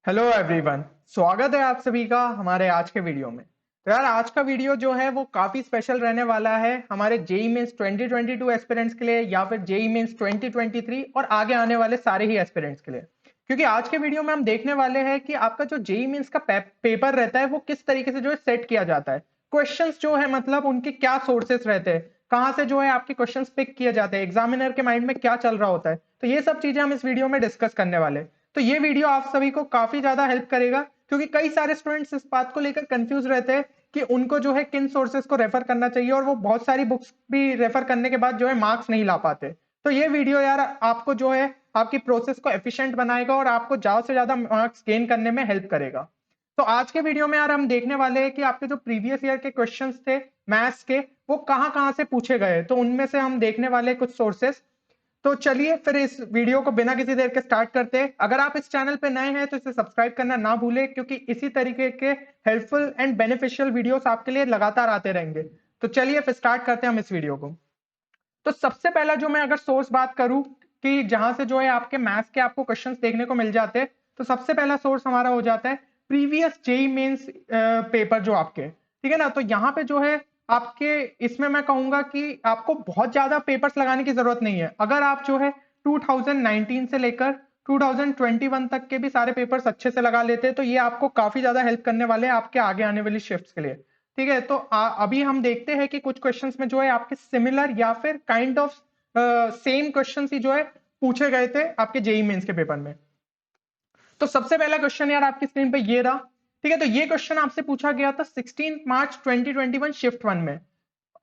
Hello everyone, स्वागत है आप सभी का हमारे आज के वीडियो में। तो यार आज का वीडियो जो है वो काफी स्पेशल रहने वाला है हमारे जेई मेंस 2022 एस्पिरेंट्स के लिए या फिर जेई मेंस 2023 और आगे आने वाले सारे ही एस्पिरेंट्स के लिए। क्योंकि आज के वीडियो में हम देखने वाले हैं कि आपका जो जेई मेंस का पेपर रहता है वो किस तरीके से जो है सेट किया जाता है। क्वेश्चंस जो है मतलब उनके क्या सोर्सेस रहते हैं, कहाँ से जो है आपके क्वेश्चंस पिक किए जाते हैं, एग्जामिनर के माइंड में क्या चल रहा होता है। तो ये सब चीजें हम इस वीडियो में डिस्कस करने वाले हैं। तो ये वीडियो आप सभी को काफी ज्यादा हेल्प करेगा क्योंकि कई सारे स्टूडेंट्स इस बात को लेकर कंफ्यूज रहते हैं कि उनको जो है किन सोर्सेज को रेफर करना चाहिए और वो बहुत सारी बुक्स भी रेफर करने के बाद जो है मार्क्स नहीं ला पाते। तो ये वीडियो यार आपको जो है आपकी प्रोसेस को एफिशिएंट बनाएगा और आपको ज्यादा से ज्यादा मार्क्स गेन करने में हेल्प करेगा। तो आज के वीडियो में यार हम देखने वाले हैं कि आपके जो प्रीवियस ईयर के क्वेश्चंस थे मैथ्स के वो कहाँ कहाँ से पूछे गए, तो उनमें से हम देखने वाले कुछ सोर्सेस। तो चलिए फिर इस वीडियो को बिना किसी देर के स्टार्ट करते हैं। अगर आप इस चैनल पे नए हैं तो इसे सब्सक्राइब करना ना भूलें क्योंकि इसी तरीके के हेल्पफुल एंड बेनिफिशियल वीडियोस आपके लिए लगातार आते रहेंगे। तो चलिए फिर स्टार्ट करते हैं हम इस वीडियो को। तो सबसे पहला जो मैं अगर सोर्स बात करूं कि जहां से जो है आपके मैथ्स के आपको क्वेश्चंस देखने को मिल जाते हैं, तो सबसे पहला सोर्स हमारा हो जाता है प्रीवियस जेई मेंस पेपर जो आपके, ठीक है ना। तो यहाँ पे जो है आपके इसमें मैं कहूंगा कि आपको बहुत ज्यादा पेपर्स लगाने की जरूरत नहीं है। अगर आप जो है 2019 से लेकर 2021 तक के भी सारे पेपर्स अच्छे से लगा लेते हैं तो ये आपको काफी ज्यादा हेल्प करने वाले हैं आपके आगे आने वाली शिफ्ट्स के लिए। ठीक है, तो अभी हम देखते हैं कि कुछ क्वेश्चंस में जो है आपके सिमिलर या फिर काइंड ऑफ सेम क्वेश्चंस ही जो है पूछे गए थे आपके जेई मेंस के पेपर में। तो सबसे पहला क्वेश्चन यार आपकी स्क्रीन पे ये रहा। ठीक है, तो ये क्वेश्चन आपसे पूछा गया था 16 मार्च 2021 शिफ्ट 1 में।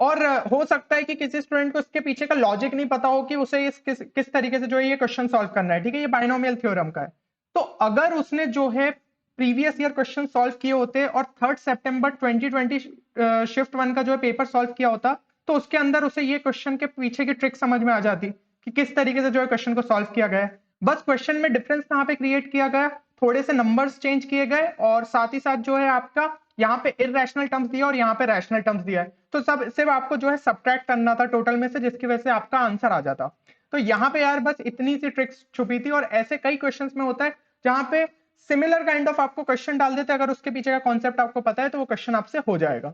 और हो सकता है कि किसी स्टूडेंट को इसके पीछे का लॉजिक नहीं पता हो कि उसे किस तरीके से जो है ये क्वेश्चन सॉल्व करना है। ठीक है, ये बाइनोमियल थ्योरम का है। तो अगर उसने जो है प्रीवियस ईयर क्वेश्चन सॉल्व किए होते और 3 सितंबर 2020 शिफ्ट 1 का जो है पेपर सॉल्व किया होता तो उसके अंदर उसे ये क्वेश्चन के पीछे की ट्रिक समझ में आ जाती कि किस तरीके से जो है क्वेश्चन को सॉल्व किया गया है। बस क्वेश्चन में डिफरेंस कहाँ पे क्रिएट किया गया, थोड़े से नंबर्स चेंज किए गए और साथ ही साथ जो है आपका यहाँ पे इरेशनल टर्म्स दिया और यहाँ पे रैशनल टर्म्स दिया है। तो सब सिर्फ आपको जो है सब्ट्रैक्ट करना था टोटल में से, जिसकी वजह से आपका आंसर आ जाता। तो यहाँ पे यार बस इतनी सी ट्रिक्स छुपी थी और ऐसे कई क्वेश्चंस में होता है जहाँ पे सिमिलर काइंड ऑफ आपको क्वेश्चन डाल देते हैं, अगर उसके पीछे का कॉन्सेप्ट आपको पता है तो वो क्वेश्चन आपसे हो जाएगा।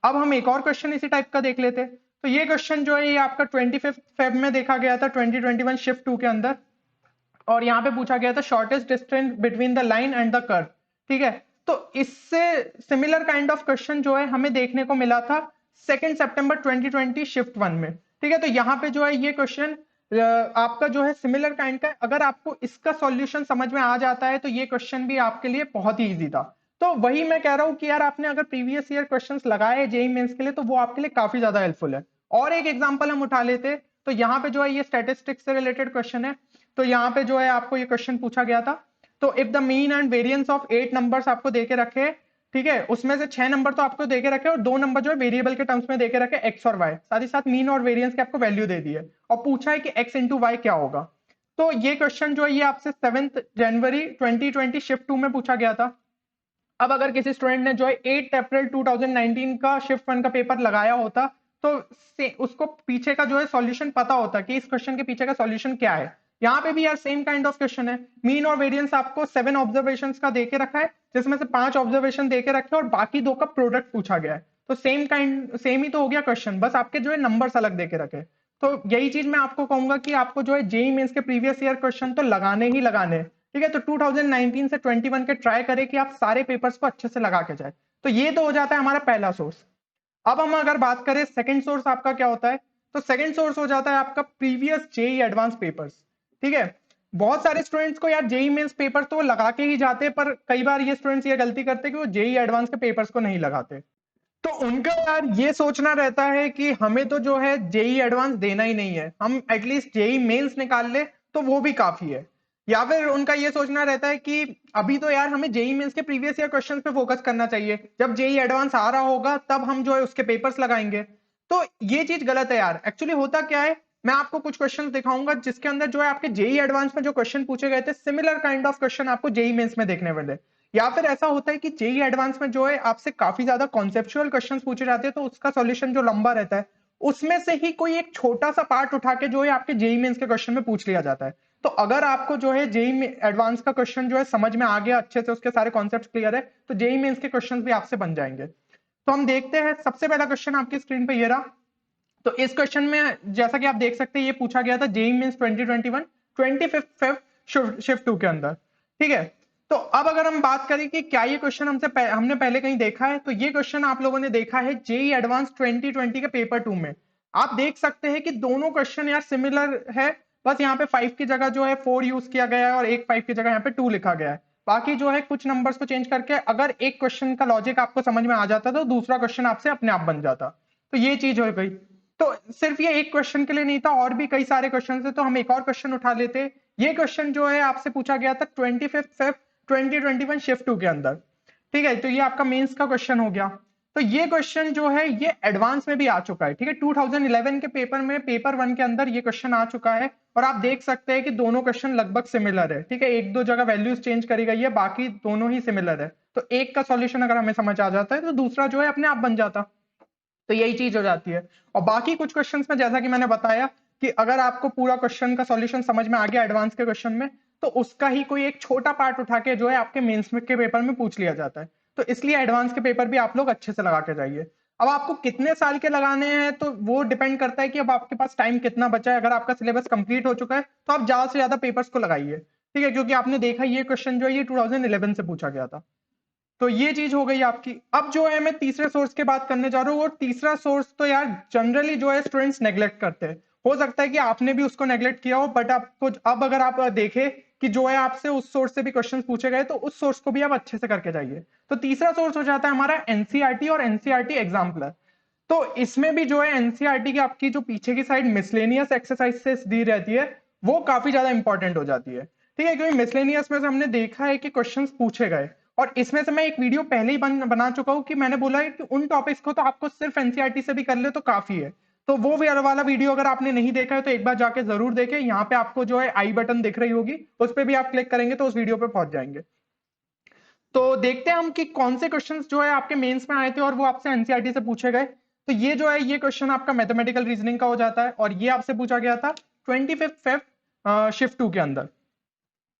अब हम एक और क्वेश्चन इसी टाइप का देख लेते हैं। तो ये क्वेश्चन जो है ये आपका 25 फेब में देखा गया था 2021 शिफ्ट 2 के अंदर। और यहाँ पे पूछा गया था shortest distance between the line and the curve. ठीक है, तो इससे सिमिलर काइंड ऑफ क्वेश्चन जो है हमें देखने को मिला था 2 सितंबर 2020 शिफ्ट 1 में। ठीक है, तो यहाँ पे जो है ये क्वेश्चन आपका जो है सिमिलर काइंड का, अगर आपको इसका सॉल्यूशन समझ में आ जाता है तो ये क्वेश्चन भी आपके लिए बहुत ही इजी था। तो वही मैं कह रहा हूँ कि यार आपने अगर प्रीवियस ईयर क्वेश्चंस लगाए जेई मेंस के लिए तो वो आपके लिए काफी ज्यादा हेल्पफुल है। और एक एग्जांपल हम उठा लेते, तो यहाँ पे जो है ये स्टैटिस्टिक्स से रिलेटेड क्वेश्चन है। तो यहाँ पे जो है आपको ये क्वेश्चन पूछा गया था। तो if the mean and variance of 8 numbers आपको देके रखे, ठीक है, उसमें से 6 नंबर तो आपको देके रखे और 2 नंबर जो है वेरिएबल के टर्म्स में देके रखे एक्स और वाई, साथ ही साथ मीन और वेरिएंस के आपको वैल्यू दे दी है और पूछा है कि एक्स इंटू वाई क्या होगा। तो ये क्वेश्चन जो है ये आपसे 7 जनवरी 2020 शिफ्ट 2 में पूछा गया था। अब अगर किसी स्टूडेंट ने जो है 8 अप्रैल 2019 का शिफ्ट 1 का पेपर लगाया होता तो उसको पीछे का जो है सॉल्यूशन पता होता कि इस क्वेश्चन के पीछे का सॉल्यूशन क्या है। यहाँ पे भी यार सेम काइंड ऑफ क्वेश्चन है। मीन और वेरिएंस आपको 7 ऑब्जर्वेशन का देके रखा है जिसमें से 5 ऑब्जर्वेशन देके रखे और बाकी 2 का प्रोडक्ट पूछा गया है। तो सेम ही तो हो गया क्वेश्चन, बस आपके जो है नंबर्स अलग देके रखे। तो यही चीज मैं आपको कहूंगा कि आपको जो है जेई मेंस के प्रीवियस ईयर क्वेश्चन तो लगाने ही लगाने हैं। ठीक है, तो 2019 से 21 के ट्राई करें कि आप सारे पेपर्स को अच्छे से लगा के जाए। तो ये तो हो जाता है हमारा पहला सोर्स। अब हम अगर बात करें सेकंड सोर्स आपका क्या होता है, तो सेकंड सोर्स हो जाता है आपका प्रीवियस जेई एडवांस पेपर्स। ठीक है, बहुत सारे स्टूडेंट्स को यार जेई मेंस पेपर तो लगा के ही जाते, पर कई बार ये स्टूडेंट्स ये गलती करते कि वो जेई एडवांस के पेपर्स को नहीं लगाते। तो उनका यार ये सोचना रहता है कि हमें तो जो है जेई एडवांस देना ही नहीं है, हम एटलीस्ट जेई मेंस निकाल ले तो वो भी काफी है। या फिर उनका ये सोचना रहता है कि अभी तो यार हमें जेई मेंस के प्रीवियस ईयर क्वेश्चंस पे फोकस करना चाहिए, जब जेई एडवांस आ रहा होगा तब हम जो है उसके पेपर्स लगाएंगे। तो ये चीज गलत है यार। एक्चुअली होता क्या है, मैं आपको कुछ क्वेश्चन दिखाऊंगा जिसके अंदर जो है आपके जेई एडवांस में जो क्वेश्चन पूछे गए थे सिमिलर काइंड ऑफ क्वेश्चन आपको जेई मेंस में देखने मिले। या फिर ऐसा होता है कि जेई एडवांस में जो है आपसे काफी ज्यादा कॉन्सेप्चुअल क्वेश्चंस पूछे जाते हैं तो उसका सॉल्यूशन जो लंबा रहता है उसमें से ही कोई एक छोटा सा पार्ट उठा के जो है आपके जेई मेंस के क्वेश्चन में पूछ लिया जाता है। तो अगर आपको जो है जेई में एडवांस का क्वेश्चन जो है समझ में आ गया अच्छे से, उसके सारे कॉन्सेप्ट क्लियर है, तो जेई मेंस के क्वेश्चन भी आपसे बन जाएंगे। तो हम देखते हैं, सबसे पहला क्वेश्चन आपकी स्क्रीन पे ये रहा। तो इस क्वेश्चन में जैसा कि आप देख सकते हैं, ये पूछा गया था जेई मेंस 2021 25 फेब शिफ्ट 2 के अंदर। ठीक है, तो अब अगर हम बात करें कि क्या ये क्वेश्चन हमने पहले कहीं देखा है, तो ये क्वेश्चन आप लोगों ने देखा है जेई एडवांस 2020 के पेपर 2 में। आप देख सकते हैं कि दोनों क्वेश्चन यार सिमिलर है, बस यहाँ पे 5 की जगह जो है 4 यूज किया गया है और एक 5 की जगह यहाँ पे 2 लिखा गया है। बाकी जो है कुछ नंबर्स को चेंज करके अगर एक क्वेश्चन का लॉजिक आपको समझ में आ जाता तो दूसरा क्वेश्चन आपसे अपने आप बन जाता। तो ये चीज हो गई। तो सिर्फ ये एक क्वेश्चन के लिए नहीं था, और भी कई सारे क्वेश्चन थे, तो हम एक और क्वेश्चन उठा लेते। ये क्वेश्चन जो है आपसे पूछा गया था 25 फेब 2021 शिफ्ट 2 के अंदर। ठीक है, तो ये आपका मेंस का क्वेश्चन हो गया। तो ये क्वेश्चन जो है ये एडवांस में भी आ चुका है। ठीक है, 2011 के पेपर में पेपर 1 के अंदर ये क्वेश्चन आ चुका है, और आप देख सकते हैं कि दोनों क्वेश्चन लगभग सिमिलर है। ठीक है, एक दो जगह वैल्यूज चेंज करी गई है, बाकी दोनों ही सिमिलर है। तो एक का सॉल्यूशन अगर हमें समझ आ जाता है तो दूसरा जो है अपने आप बन जाता। तो यही चीज हो जाती है। और बाकी कुछ क्वेश्चंस में जैसा कि मैंने बताया कि अगर आपको पूरा क्वेश्चन का सॉल्यूशन समझ में आ गया एडवांस के क्वेश्चन में, तो उसका ही कोई एक छोटा पार्ट उठा के जो है आपके मेंस के पेपर में पूछ लिया जाता है। तो इसलिए एडवांस के पेपर भी आप लोग अच्छे से लगा के जाइए। अब आपको कितने साल के लगाने हैं तो वो डिपेंड करता है कि अब आपके पास टाइम कितना बचा है। अगर आपका सिलेबस कंप्लीट हो चुका है तो आप ज्यादा से ज्यादा पेपर्स को लगाइए। ठीक है, क्योंकि आपने देखा ये क्वेश्चन जो है ये 2011 से पूछा गया था। तो ये चीज हो गई आपकी। अब जो है मैं तीसरे सोर्स की बात करने जा रहा हूँ, और तीसरा सोर्स तो यार जनरली जो है स्टूडेंट्स नेग्लेक्ट करते हैं। हो सकता है कि आपने भी उसको नेग्लेक्ट किया हो, बट आपको अब अगर आप देखें कि जो है आपसे उस सोर्स से भी क्वेश्चंस पूछे गए, तो उस सोर्स को भी आप अच्छे से करके जाइए। तो तीसरा सोर्स हो जाता है हमारा एनसीईआरटी और एनसीईआरटी एग्जाम्पलर। तो इसमें भी जो है एनसीईआरटी की आपकी जो पीछे की साइड मिसलेनियस एक्सरसाइजेस दी रहती है, वो काफी ज्यादा इंपॉर्टेंट हो जाती है। ठीक है, क्योंकि मिसलेनियस में से हमने देखा है कि क्वेश्चंस पूछे गए, और इसमें से मैं एक वीडियो पहले ही बना चुका हूं कि मैंने बोला है कि उन टॉपिक्स को तो आपको सिर्फ एनसीईआरटी से भी कर ले तो काफी है। तो वो वाला वीडियो अगर आपने नहीं देखा है तो एक बार जाके जरूर देखें। यहाँ पे आपको जो है आई बटन दिख रही होगी, उस पर भी आप क्लिक करेंगे तो उस वीडियो पे पहुंच जाएंगे। तो देखते हैं हम कि कौन से क्वेश्चंस जो है आपके मेंस में आए थे और वो आपसे एनसीईआरटी से पूछे गए। तो ये जो है ये क्वेश्चन आपका मैथमेटिकल रीजनिंग का हो जाता है, और ये आपसे पूछा गया था 25 फेब शिफ्ट 2 के अंदर।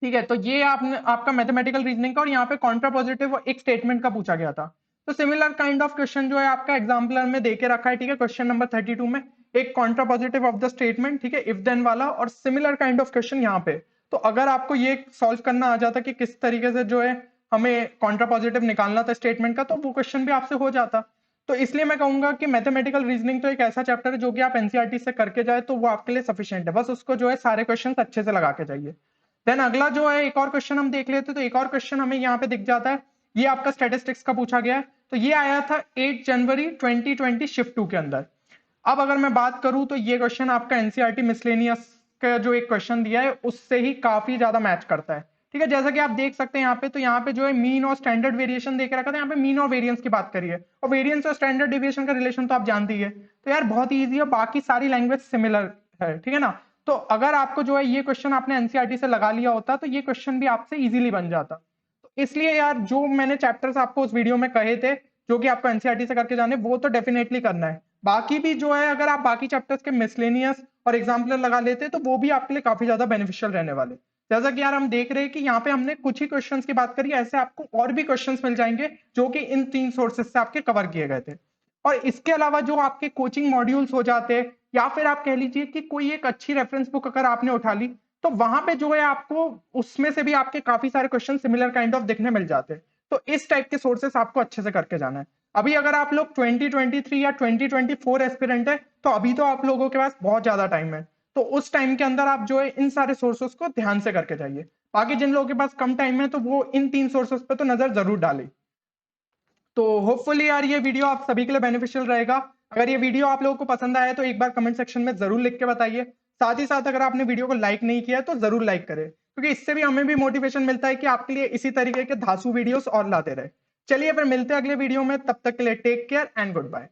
ठीक है, तो ये आपने आपका मैथमेटिकल रीजनिंग का, और यहाँ पे कॉन्ट्रापोजिटिव एक स्टेटमेंट का पूछा गया था। तो सिमिलर काइंड ऑफ क्वेश्चन जो है आपका एग्जाम्पलर में देके रखा है। ठीक है, क्वेश्चन नंबर 32 में एक कॉन्ट्रापोजिटिव ऑफ द स्टेटमेंट, ठीक है, इफ देन वाला, और सिमिलर काइंड ऑफ क्वेश्चन यहाँ पे। तो अगर आपको ये सॉल्व करना आ जाता कि किस तरीके से जो है हमें कॉन्ट्रापोजिटिव निकालना था स्टेटमेंट का, तो वो क्वेश्चन भी आपसे हो जाता। तो इसलिए मैं कहूंगा कि मैथमेटिकल रीजनिंग तो एक ऐसा चैप्टर है जो कि आप एनसीईआरटी से करके जाए तो वो आपके लिए सफिशिएंट है। बस उसको जो है सारे क्वेश्चन अच्छे से लगा के जाइए। देन अगला जो है एक और क्वेश्चन हम देख लेते हैं। तो एक और क्वेश्चन हमें यहाँ पे दिख जाता है, ये आपका स्टैटिस्टिक्स का पूछा गया है। तो ये आया था 8 जनवरी 2020 शिफ्ट 2 के अंदर। अब अगर मैं बात करूं तो ये क्वेश्चन आपका एनसीईआरटी मिसलेनियस का जो एक क्वेश्चन दिया है उससे ही काफी ज्यादा मैच करता है। ठीक है, जैसा कि आप देख सकते हैं यहाँ पे, तो यहाँ पे जो है मीन और स्टैंडर्ड वेरिएशन देख रखा था, यहाँ पे मीन और वेरिएंस की बात करिए, और वेरिएंस और स्टैंडर्ड डेविएशन का रिलेशन तो आप जानते ही है। तो यार बहुत ईजी है, बाकी सारी लैंग्वेज सिमिलर है। ठीक है ना, तो अगर आपको जो है ये क्वेश्चन आपने एनसीईआरटी से लगा लिया होता तो ये क्वेश्चन भी आपसे इजीली बन जाता। तो इसलिए यार जो मैंने चैप्टर्स आपको उस वीडियो में कहे थे जो कि आपको एनसीईआरटी से करके जाने, वो तो डेफिनेटली करना है। बाकी भी जो है अगर आप बाकी चैप्टर्स के मिसलेनियस और एग्जाम्पलर लगा लेते तो वो भी आपके लिए काफी ज्यादा बेनिफिशियल रहने वाले। जैसा कि यार हम देख रहे हैं कि यहाँ पे हमने कुछ ही क्वेश्चंस की बात करी, ऐसे आपको और भी क्वेश्चंस मिल जाएंगे जो कि इन 3 सोर्सेस से आपके कवर किए गए थे। और इसके अलावा जो आपके कोचिंग मॉड्यूल्स हो जाते हैं, या फिर आप कह लीजिए कि कोई एक अच्छी रेफरेंस बुक अगर आपने उठा ली, तो वहां पे जो है आपको उसमें से भी आपके काफी सारे क्वेश्चन सिमिलर काइंड ऑफ दिखने मिल जाते हैं। तो इस टाइप के सोर्सेस आपको अच्छे से करके जाना है। अभी अगर आप लोग 2023 या 2024 एस्पिरेंट है तो अभी तो आप लोगों के पास बहुत ज्यादा टाइम है। तो उस टाइम के अंदर आप जो है इन सारे सोर्सेस को ध्यान से करके जाइए। बाकी जिन लोगों के पास कम टाइम है तो वो इन 3 सोर्सेस पे तो नजर जरूर डालें। तो होपफुली यार ये वीडियो आप सभी के लिए बेनिफिशियल रहेगा। अगर ये वीडियो आप लोगों को पसंद आया तो एक बार कमेंट सेक्शन में जरूर लिख के बताइए। साथ ही साथ अगर आपने वीडियो को लाइक नहीं किया तो जरूर लाइक करें, क्योंकि इससे भी हमें भी मोटिवेशन मिलता है कि आपके लिए इसी तरीके के धांसू वीडियोस और लाते रहे। चलिए फिर मिलते हैं अगले वीडियो में, तब तक के लिए take care and good bye.